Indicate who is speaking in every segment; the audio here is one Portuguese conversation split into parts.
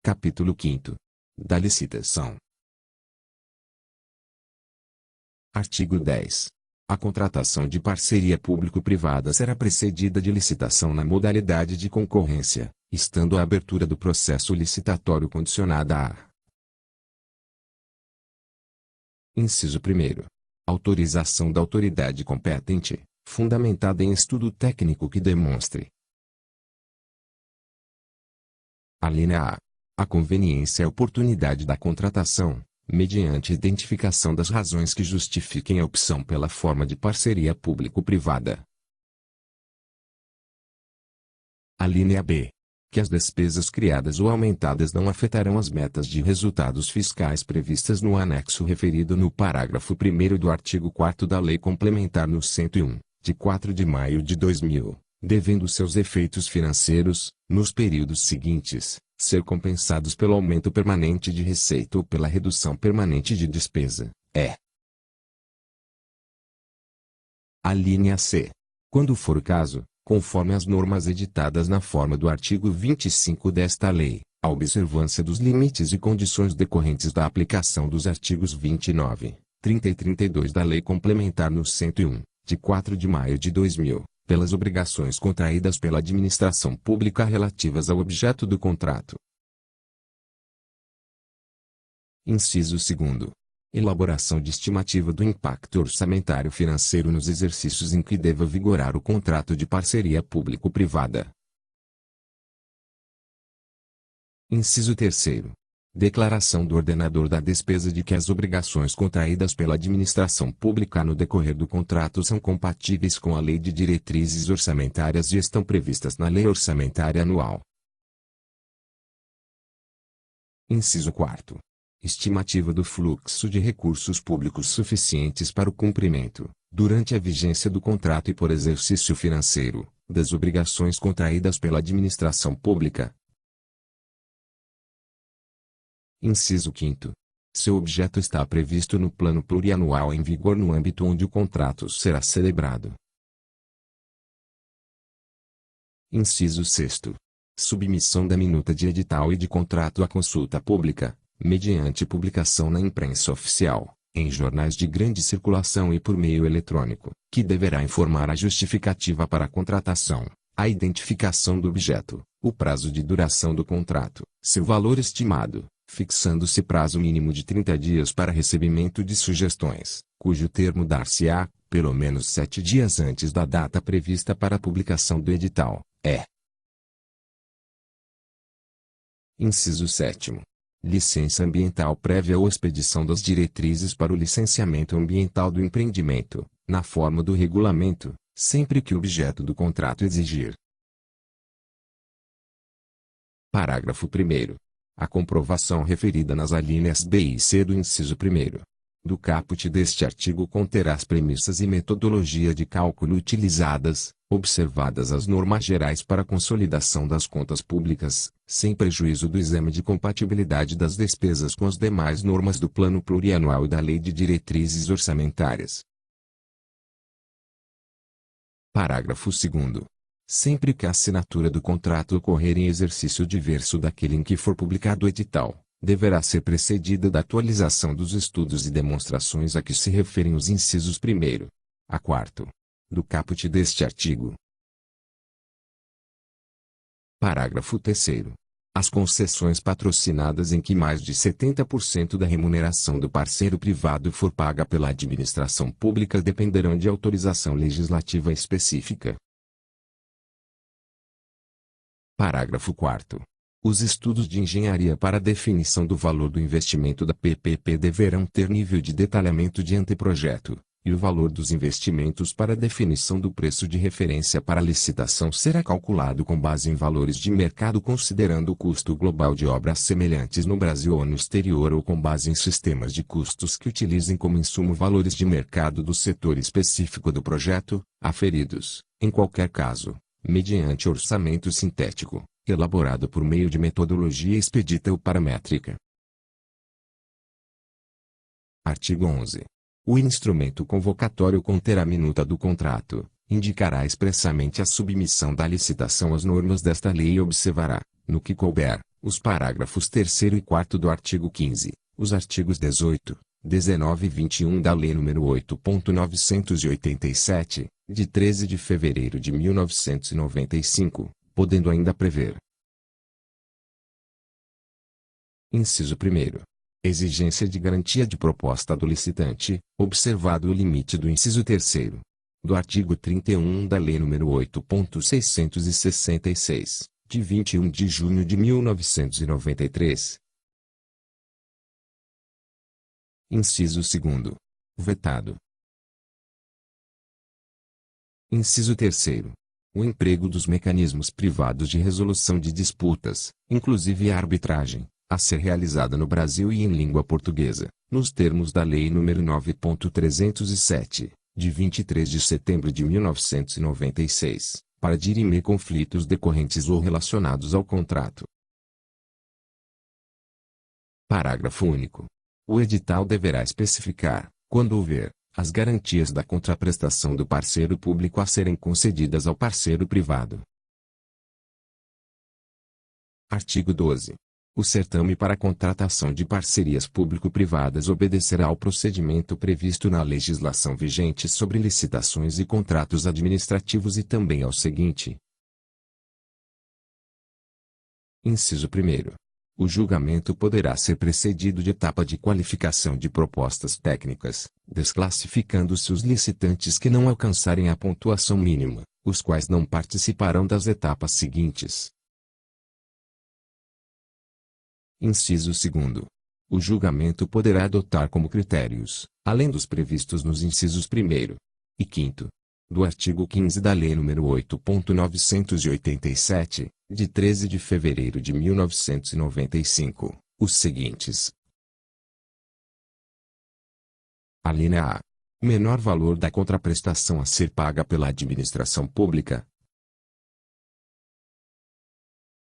Speaker 1: Capítulo 5º. Da licitação. Artigo 10. A contratação de parceria público-privada será precedida de licitação na modalidade de concorrência, estando a abertura do processo licitatório condicionada a: Inciso 1º. Autorização da autoridade competente, fundamentada em estudo técnico que demonstre: Alínea A. A conveniência e oportunidade da contratação, mediante identificação das razões que justifiquem a opção pela forma de parceria público-privada. Alínea B. Que as despesas criadas ou aumentadas não afetarão as metas de resultados fiscais previstas no anexo referido no parágrafo 1º do artigo 4º da Lei Complementar no 101, de 4 de maio de 2000, devendo seus efeitos financeiros, nos períodos seguintes, ser compensados pelo aumento permanente de receita ou pela redução permanente de despesa. Alínea C. Quando for o caso, conforme as normas editadas na forma do artigo 25 desta lei, a observância dos limites e condições decorrentes da aplicação dos artigos 29, 30 e 32 da Lei Complementar no 101, de 4 de maio de 2000, pelas obrigações contraídas pela administração pública relativas ao objeto do contrato. Inciso 2º. Elaboração de estimativa do impacto orçamentário financeiro nos exercícios em que deva vigorar o contrato de parceria público-privada. Inciso 3º. Declaração do ordenador da despesa de que as obrigações contraídas pela administração pública no decorrer do contrato são compatíveis com a Lei de Diretrizes Orçamentárias e estão previstas na Lei Orçamentária Anual. Inciso 4º. Estimativa do fluxo de recursos públicos suficientes para o cumprimento, durante a vigência do contrato e por exercício financeiro, das obrigações contraídas pela administração pública. Inciso 5º. Seu objeto está previsto no plano plurianual em vigor no âmbito onde o contrato será celebrado. Inciso 6º. Submissão da minuta de edital e de contrato à consulta pública, mediante publicação na imprensa oficial, em jornais de grande circulação e por meio eletrônico, que deverá informar a justificativa para a contratação, a identificação do objeto, o prazo de duração do contrato, seu valor estimado, fixando-se prazo mínimo de 30 dias para recebimento de sugestões, cujo termo dar-se-á, pelo menos 7 dias antes da data prevista para a publicação do edital. Inciso 7º. Licença ambiental prévia ou expedição das diretrizes para o licenciamento ambiental do empreendimento, na forma do regulamento, sempre que o objeto do contrato exigir. Parágrafo 1º. A comprovação referida nas alíneas B e C do inciso 1º do caput deste artigo conterá as premissas e metodologia de cálculo utilizadas, observadas as normas gerais para a consolidação das contas públicas, sem prejuízo do exame de compatibilidade das despesas com as demais normas do Plano Plurianual e da Lei de Diretrizes Orçamentárias. Parágrafo 2º. Sempre que a assinatura do contrato ocorrer em exercício diverso daquele em que for publicado o edital, deverá ser precedida da atualização dos estudos e demonstrações a que se referem os incisos 1º a 4º do caput deste artigo. Parágrafo 3º. As concessões patrocinadas em que mais de 70% da remuneração do parceiro privado for paga pela administração pública dependerão de autorização legislativa específica. Parágrafo 4º. Os estudos de engenharia para a definição do valor do investimento da PPP deverão ter nível de detalhamento de anteprojeto, e o valor dos investimentos para a definição do preço de referência para a licitação será calculado com base em valores de mercado considerando o custo global de obras semelhantes no Brasil ou no exterior ou com base em sistemas de custos que utilizem como insumo valores de mercado do setor específico do projeto, aferidos, em qualquer caso, mediante orçamento sintético, elaborado por meio de metodologia expedita ou paramétrica. Artigo 11. O instrumento convocatório conterá a minuta do contrato, indicará expressamente a submissão da licitação às normas desta lei e observará, no que couber, Os parágrafos 3º e 4º do artigo 15, os artigos 18, 19 e 21 da Lei nº 8.987, de 13 de fevereiro de 1995, podendo ainda prever. Inciso 1º. Exigência de garantia de proposta do licitante, observado o limite do inciso 3º do artigo 31 da Lei nº 8.666, de 21 de junho de 1993. Inciso 2º. Vetado. Inciso 3º. O emprego dos mecanismos privados de resolução de disputas, inclusive a arbitragem, a ser realizada no Brasil e em língua portuguesa, nos termos da Lei nº 9.307, de 23 de setembro de 1996, para dirimir conflitos decorrentes ou relacionados ao contrato. Parágrafo único. O edital deverá especificar, quando houver, as garantias da contraprestação do parceiro público a serem concedidas ao parceiro privado. Artigo 12. O certame para contratação de parcerias público-privadas obedecerá ao procedimento previsto na legislação vigente sobre licitações e contratos administrativos e também ao seguinte. Inciso 1º. O julgamento poderá ser precedido de etapa de qualificação de propostas técnicas, desclassificando-se os licitantes que não alcançarem a pontuação mínima, os quais não participarão das etapas seguintes. Inciso 2º. O julgamento poderá adotar como critérios, além dos previstos nos incisos 1º e 5º do artigo 15 da Lei nº 8.987, de 13 de fevereiro de 1995, os seguintes. Alínea A. Menor valor da contraprestação a ser paga pela administração pública.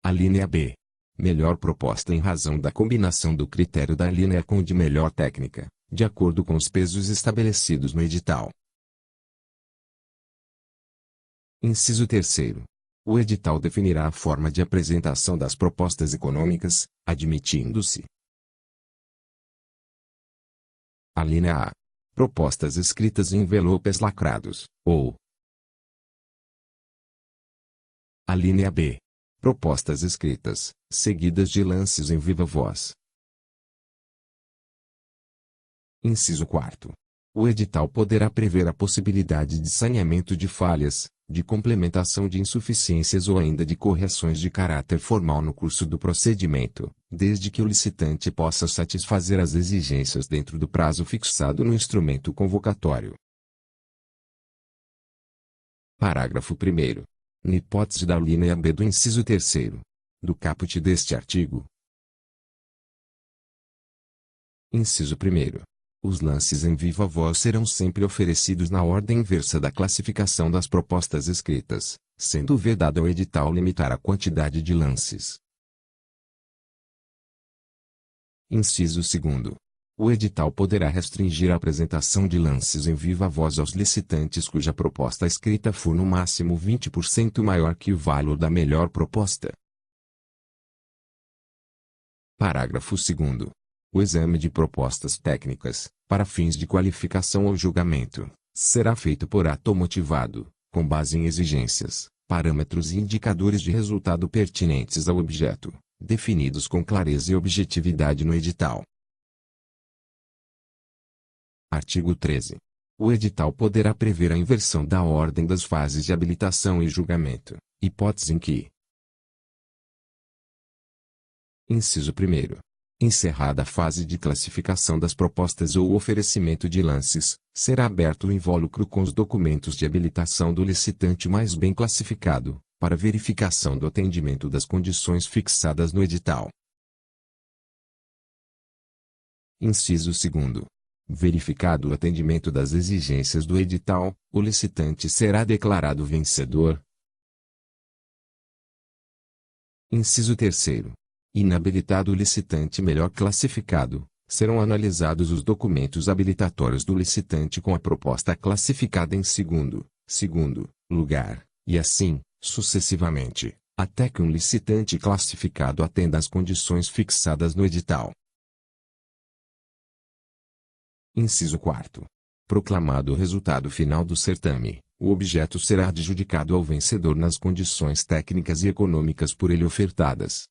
Speaker 1: Alínea B. Melhor proposta em razão da combinação do critério da alínea com o de melhor técnica, de acordo com os pesos estabelecidos no edital. Inciso 3º. O edital definirá a forma de apresentação das propostas econômicas, admitindo-se. Alínea A. Propostas escritas em envelopes lacrados, ou. Alínea B. Propostas escritas, seguidas de lances em viva voz. Inciso 4º. O edital poderá prever a possibilidade de saneamento de falhas, de complementação de insuficiências ou ainda de correções de caráter formal no curso do procedimento, desde que o licitante possa satisfazer as exigências dentro do prazo fixado no instrumento convocatório. Parágrafo 1º. Na hipótese da alínea B do inciso 3º do caput deste artigo. Inciso 1º. Os lances em viva voz serão sempre oferecidos na ordem inversa da classificação das propostas escritas, sendo vedado ao edital limitar a quantidade de lances. Inciso 2º. O edital poderá restringir a apresentação de lances em viva voz aos licitantes cuja proposta escrita for no máximo 20% maior que o valor da melhor proposta. Parágrafo 2º. O exame de propostas técnicas, para fins de qualificação ou julgamento, será feito por ato motivado, com base em exigências, parâmetros e indicadores de resultado pertinentes ao objeto, definidos com clareza e objetividade no edital. Artigo 13. O edital poderá prever a inversão da ordem das fases de habilitação e julgamento, hipótese em que. Inciso 1º. Encerrada a fase de classificação das propostas ou oferecimento de lances, será aberto o invólucro com os documentos de habilitação do licitante mais bem classificado, para verificação do atendimento das condições fixadas no edital. Inciso 2º. Verificado o atendimento das exigências do edital, o licitante será declarado vencedor. Inciso 3º. Inabilitado o licitante melhor classificado, serão analisados os documentos habilitatórios do licitante com a proposta classificada em segundo lugar, e assim, sucessivamente, até que um licitante classificado atenda às condições fixadas no edital. Inciso 4º. Proclamado o resultado final do certame, o objeto será adjudicado ao vencedor nas condições técnicas e econômicas por ele ofertadas.